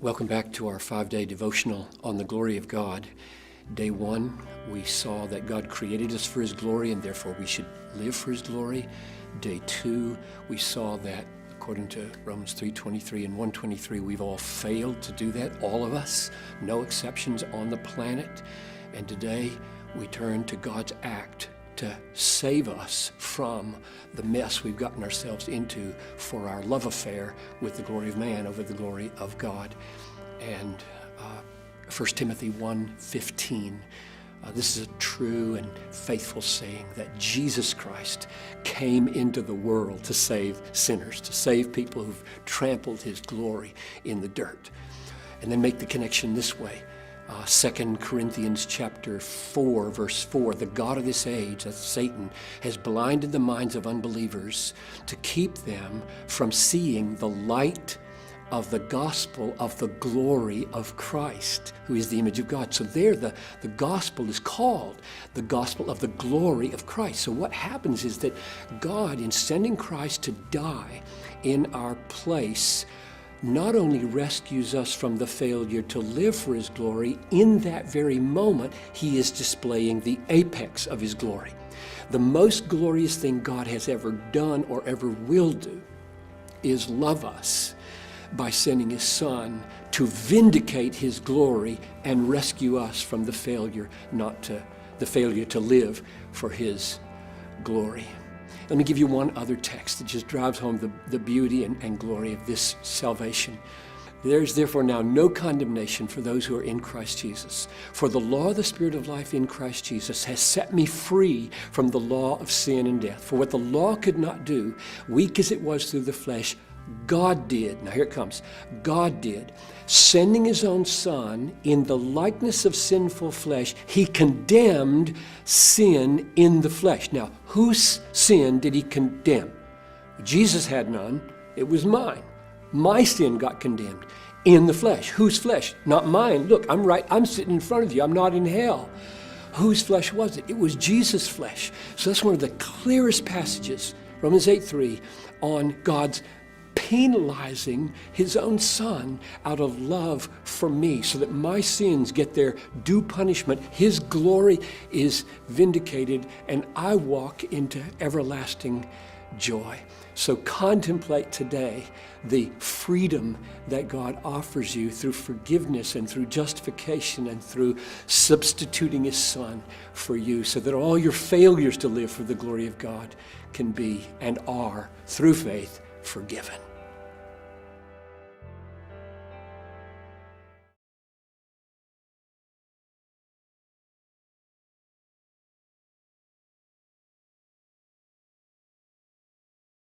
Welcome back to our 5-day devotional on the glory of God. Day 1, we saw that God created us for His glory and therefore we should live for His glory. Day 2, we saw that according to Romans 3:23 and 1:23, we've all failed to do that, all of us, no exceptions on the planet. And today we turn to God's act to save us from the mess we've gotten ourselves into for our love affair with the glory of man over the glory of God. And 1 Timothy 1:15, this is a true and faithful saying that Jesus Christ came into the world to save sinners, to save people who've trampled His glory in the dirt. And then make the connection this way. 2 Corinthians chapter 4, verse 4, the God of this age, that's Satan, has blinded the minds of unbelievers to keep them from seeing the light of the gospel of the glory of Christ, who is the image of God. So there the gospel is called the gospel of the glory of Christ. So what happens is that God, in sending Christ to die in our place, not only rescues us from the failure to live for His glory, in that very moment, He is displaying the apex of His glory. The most glorious thing God has ever done or ever will do is love us by sending His Son to vindicate His glory and rescue us from the failure to live for His glory. Let me give you one other text that just drives home the beauty and glory of this salvation. There is therefore now no condemnation for those who are in Christ Jesus. For the law of the Spirit of life in Christ Jesus has set me free from the law of sin and death. For what the law could not do, weak as it was through the flesh, God did. Now here it comes. God did. Sending His own Son in the likeness of sinful flesh, He condemned sin in the flesh. Now, whose sin did He condemn? Jesus had none. It was mine. My sin got condemned in the flesh. Whose flesh? Not mine. Look, I'm sitting in front of you. I'm not in hell. Whose flesh was it? It was Jesus' flesh. So that's one of the clearest passages, Romans 8:3, on God's penalizing His own Son out of love for me so that my sins get their due punishment. His glory is vindicated and I walk into everlasting joy. So contemplate today the freedom that God offers you through forgiveness and through justification and through substituting His Son for you so that all your failures to live for the glory of God can be and are, through faith, forgiven.